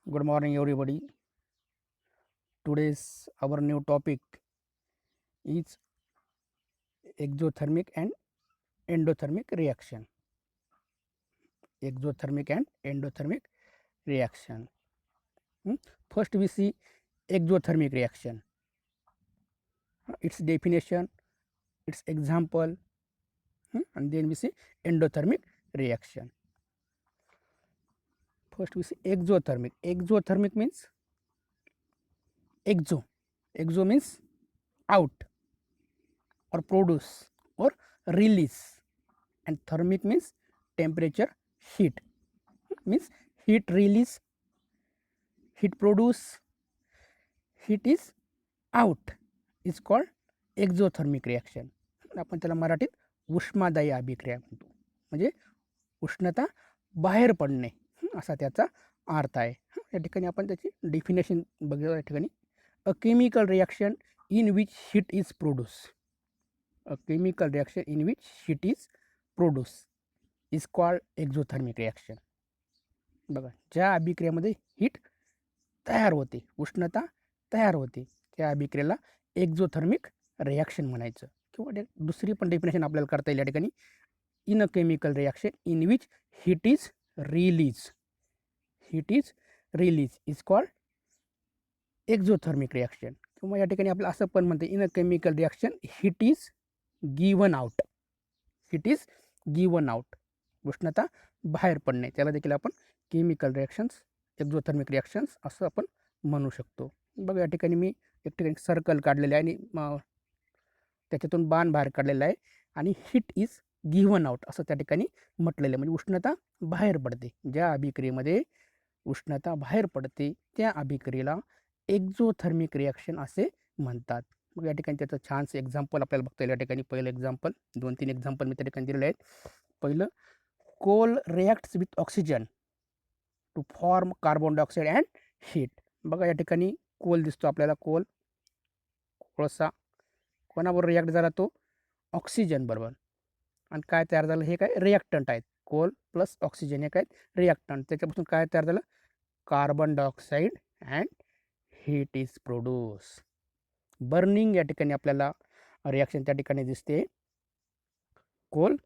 Good morning, everybody. Today's our new topic is exothermic and endothermic reaction. Exothermic and endothermic reaction. First, we see exothermic reaction. Its definition, its example, and then we see endothermic reaction. First, we see exothermic. Exothermic means exo. Exo means out or produce or release, and thermic means temperature, heat. Means heat release, heat produce, heat is out is called exothermic reaction. आपण त्याला मराठीत उष्मादायी अभिक्रिया म्हणतो. म्हणजे उष्णता बाहेर पडणे असा त्याचा अर्थ आहे. या ठिकाणी आपण त्याची डेफिनेशन बघूया. या ठिकाणी अ chemical reaction in which heat is produce. A chemical reaction in which heat is produce is called exothermic reaction. बघा, ज्या अभिक्रियेमध्ये हीट तयार होते, उष्णता तयार होते, त्या अभिक्रियेला एक्झोथर्मिक रिॲक्शन म्हणायचं. किंवा दुसरी पण डेफिनेशन आपल्याला करता येईल या ठिकाणी. In a chemical reaction in which heat is release. Heat is release is called exothermic reaction. किंवा या ठिकाणी आपल्याला असं पण म्हणते, in a chemical reaction heat is given out. Heat is given out, उष्णता बाहेर पडणे, त्याला देखील आपण केमिकल रिॲक्शन्स, एक्झोथर्मिक रिॲक्शन्स असं आपण म्हणू शकतो. बघा, या ठिकाणी मी एक ठिकाणी सर्कल काढलेलं आहे आणि त्याच्यातून बाण बाहेर काढलेला आहे आणि हीट इज गिव्हन आउट असं त्या ठिकाणी म्हटलेलं आहे. म्हणजे उष्णता बाहेर पडते. ज्या अभिक्रियेमध्ये उष्णता बाहेर पडते त्या अभिक्रियेला एक्झोथर्मिक रिॲक्शन असे म्हणतात. मग या ठिकाणी त्याचं छानसं एक्झाम्पल आपल्याला बघता येईल. या ठिकाणी पहिलं एक्झाम्पल, 2-3 एक्झाम्पल मी त्या ठिकाणी दिलेले आहेत. पहिलं, coal reacts with oxygen to form carbon dioxide and heat. बघा, या ठिकाणी कोल दिसतो आपल्याला. कोळसा कोणाबरोबर रिॲक्ट झाला? तो ऑक्सिजन बरोबर. आणि काय तयार झालं? हे काय रिॲक्टंट आहेत. कोल प्लस ऑक्सिजन हे काय रिॲक्टंट. त्याच्यापासून काय तयार झालं? Carbon dioxide and heat is produce. Burning या ठिकाणी आपल्याला रिॲक्शन त्या ठिकाणी दिसते. Coal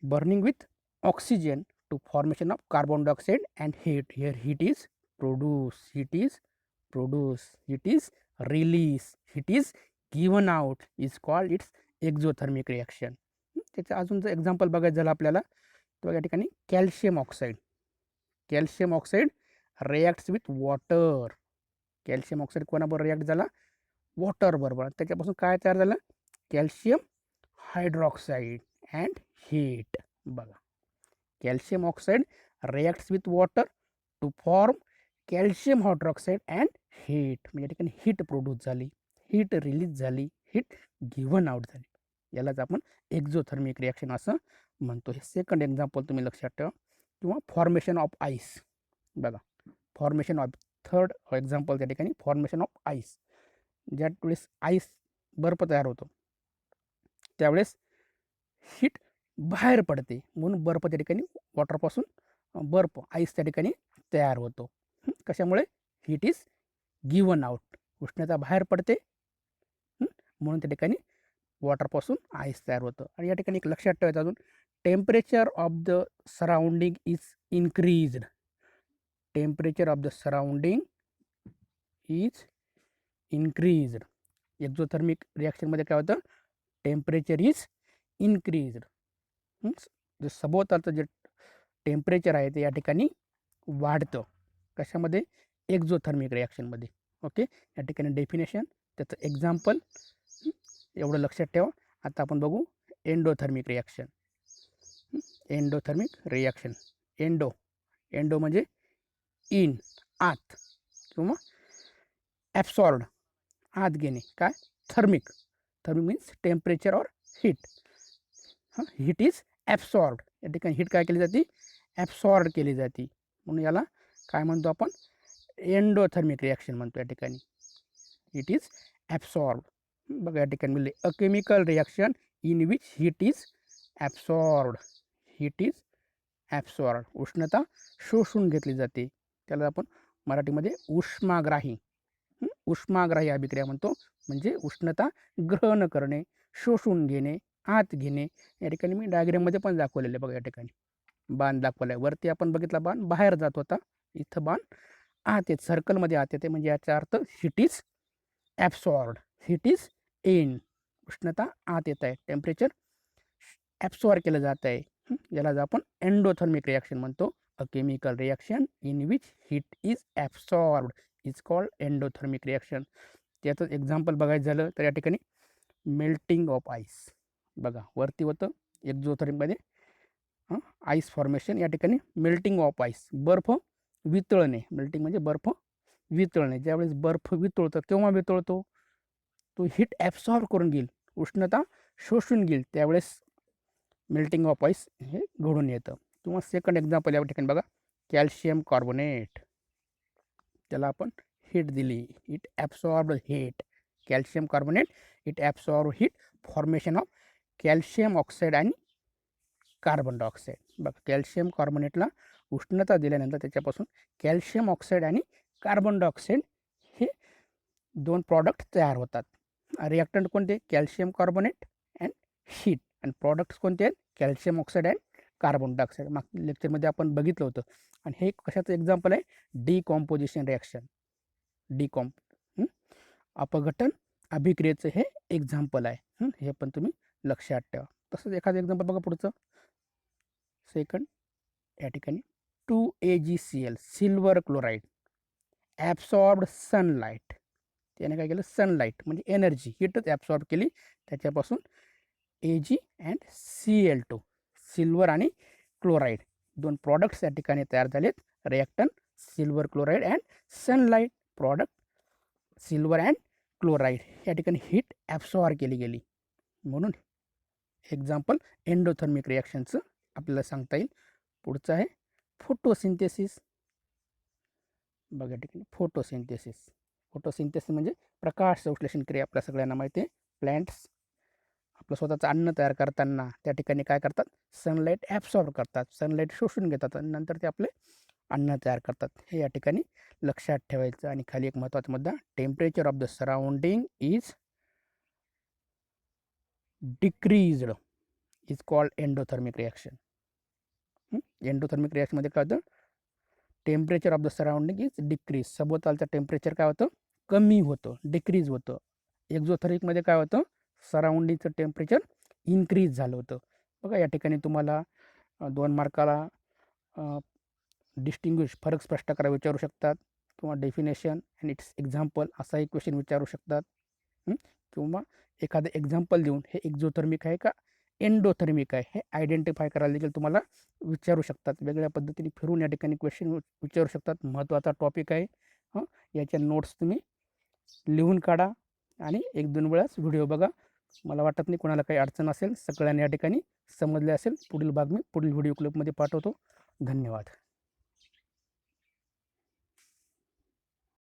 burning with oxygen to formation of carbon dioxide and heat. Here heat is produce, heat is produce, heat is release, heat is given out is called its exothermic reaction. त्याचं अजून जर example बघायचं झालं आपल्याला तर या ठिकाणी calcium oxide. Calcium oxide reacts with water. Calcium oxide कोणाबरोबर रिॲक्ट झाला? वॉटर बरोबर. त्याच्यापासून काय तयार झालं? Calcium hydroxide and heat. बघा, calcium oxide reacts with water to form calcium hydroxide and heat. म्हणजे ठिकाणी हीट प्रोड्यूस झाली, हीट रिलीज झाली, हीट गिव्हन आउट झाली. यालाच आपण एक्झोथर्मिक रिॲक्शन असं म्हणतो. हे सेकंड एक्झाम्पल तुम्ही लक्षात ठेवा. किंवा फॉर्मेशन ऑफ आईस. बघा, फॉर्मेशन ऑफ, थर्ड एक्झाम्पल त्या ठिकाणी फॉर्मेशन ऑफ आईस. ज्या वेळेस आईस बर्फ तयार होतो त्यावेळेस हीट बाहेर पडते, म्हणून बर्फ त्या ठिकाणी वॉटरपासून बर्फ, आईस त्या ठिकाणी तयार होतो. कशामुळे? हीट इज गिव्हन आउट, उष्णता बाहेर पडते म्हणून त्या ठिकाणी वॉटरपासून आईस तयार होतं. आणि या ठिकाणी एक लक्षात ठेवायचं अजून, temperature of the surrounding is increased. Temperature of the surrounding is increased. Exothermic रिॲक्शनमध्ये काय होतं? Temperature is increased. जे सभोवतालचं जे टेम्परेचर आहे ते या ठिकाणी वाढतं. कशामध्ये? एक्झोथर्मिक रिॲक्शनमध्ये. ओके, या ठिकाणी डेफिनेशन, त्याचं एक्झाम्पल एवढं लक्षात ठेवा. आता आपण बघू endothermic reaction. Endothermic reaction. Endo म्हणजे इन, आत, किंवा ॲब्सॉर्ड, आत घेणे. काय? Thermic. Thermic means temperature or heat. Heat is absorbed. या ठिकाणी हीट काय केली जाते? ॲब्सॉर्ड केली जाते. म्हणून याला काय म्हणतो आपण? एंडोथर्मिक रिॲक्शन म्हणतो. या ठिकाणी हीट इज ॲब्सॉर्ब. बघा, या ठिकाणी मिळले a chemical reaction in which heat is absorbed. Heat is absorbed, उष्णता शोषून घेतली जाते, त्याला आपण मराठीमध्ये उष्माग्राही. उष्माग्राही अभिक्रिया म्हणतो, म्हणजे उष्णता ग्रहण करणे, शोषून घेणे, आत घेणे. या ठिकाणी मी डायग्राममध्ये पण दाखवलेले बघा, या ठिकाणी बाण दाखवला आहे. वरती आपण बघितला बाण बाहेर जात होता, इथं बाण आत येत, सर्कलमध्ये आत येते, म्हणजे याचा अर्थ heat is absorbed, heat is in, उष्णता आत येत आहे, टेम्परेचर ॲब्सॉर्ब केलं जात आहे. याला आपण एंडोथर्मिक रिॲक्शन म्हणतो. अ chemical reaction in which heat is absorbed is called endothermic reaction. त्याचं एक्झाम्पल बघायचं झालं तर या ठिकाणी मेल्टिंग ऑफ आईस बघा, वरती होतं एक्झोथर्मिकमध्ये आईस फॉर्मेशन, या ठिकाणी मेल्टिंग ऑफ आईस, बर्फ वितळणे. मेल्टिंग म्हणजे बर्फ वितळणे. ज्यावेळेस बर्फ वितळतो, केव्हा वितळतो, तो हीट ॲब्सॉर्ब करून घेईल, उष्णता शोषून घेईल, त्यावेळेस मेल्टिंग ऑफ आईस हे घडून येतं. किंवा सेकंड एक्झाम्पल या ठिकाणी बघा, कॅल्शियम कार्बोनेट, त्याला आपण हीट दिली, it absorb heat. Calcium carbonate it absorb heat, formation of calcium oxide आणि कार्बन डायऑक्साईड. बघा, कॅल्शियम कार्बोनेटला उष्णता दिल्यानंतर त्याच्यापासून कॅल्शियम ऑक्साईड आणि कार्बन डायऑक्साईड हे दोन प्रॉडक्ट तयार होतात. रिॲक्टंट कोणते, कॅल्शियम कार्बोनेट अँड हीट, आणि प्रॉडक्ट्स कोणते आहेत, calcium oxide and carbon dioxide. मागच्या लेक्चरमध्ये आपण बघितलं होतं. आणि हे कशाचं एक्झाम्पल आहे, डिकॉम्पोजिशन रिॲक्शन, अपघटन अभिक्रियेचं हे एक्झाम्पल आहे. हे पण तुम्ही लक्षात ठेवा. तसंच एखादं एक्झाम्पल बघा पुढचं, सेकंड या ठिकाणी 2AgCl silver chloride absorbed sunlight. त्याने काय केलं, सनलाईट म्हणजे एनर्जी, हीटच ॲब्सॉर्ब केली, त्याच्यापासून Ag अँड Cl2, सिल्वर आणि क्लोराईड दोन प्रॉडक्ट्स या ठिकाणी तयार झालेत. रिॲक्टन silver chloride and sunlight, product silver and chloride, या ठिकाणी हीट ॲब्सॉर्ब केली गेली. म्हणून एक्झाम्पल एंडोथर्मिक रिॲक्शनचं आपल्याला सांगता येईल. पुढचं आहे फोटोसिंथेसिस. बघा या ठिकाणी फोटोसिंथेसिस म्हणजे प्रकाश संश्लेषण क्रिया. आपल्या सगळ्यांना माहिती आहे, प्लॅन्ट्स आपलं स्वतःचं अन्न तयार करताना त्या ठिकाणी काय करतात, सनलाईट ॲब्सॉर्ब करतात, सनलाईट शोषून घेतात आणि नंतर ते आपले अन्न तयार करतात. हे या ठिकाणी लक्षात ठेवायचं. आणि खाली एक महत्त्वाचा मुद्दा, temperature of the surrounding is decreased is called endothermic reaction. Endothermic रिॲक्शनमध्ये काय होतं, temperature of the surrounding is decrease, सभोवतालचं टेम्परेचर काय होतं, कमी होतं, डिक्रीज होतं. एक्झोथर्मिकमध्ये काय होतं, सराउंडिंगचं टेम्परेचर इन्क्रीज झालं होतं. बघा या ठिकाणी तुम्हाला 2 मार्काला डिस्टिंग्विश, फरक स्पष्ट करा विचारू शकतात, किंवा डेफिनेशन अँड इट्स एक्झाम्पल असाही क्वेश्चन विचारू शकतात. किंवा एखादं एक्झाम्पल देऊन हे एक्झोथर्मिक आहे का एंडोथर्मिक आहे हे आयडेंटिफाय करायला देखील तुम्हाला विचारू शकतात. वेगळ्या पद्धतीने फिरून या ठिकाणी क्वेश्चन विचारू शकतात. महत्त्वाचा टॉपिक आहे. याच्या नोट्स तुम्ही लिहून काढा आणि 1-2 वेळाच व्हिडिओ बघा. मला वाटत नाही कोणाला काही अडचण असेल, सगळ्यांनी या ठिकाणी समजले असेल. पुढील भाग मी पुढील व्हिडिओ क्लिपमध्ये पाठवतो. धन्यवाद.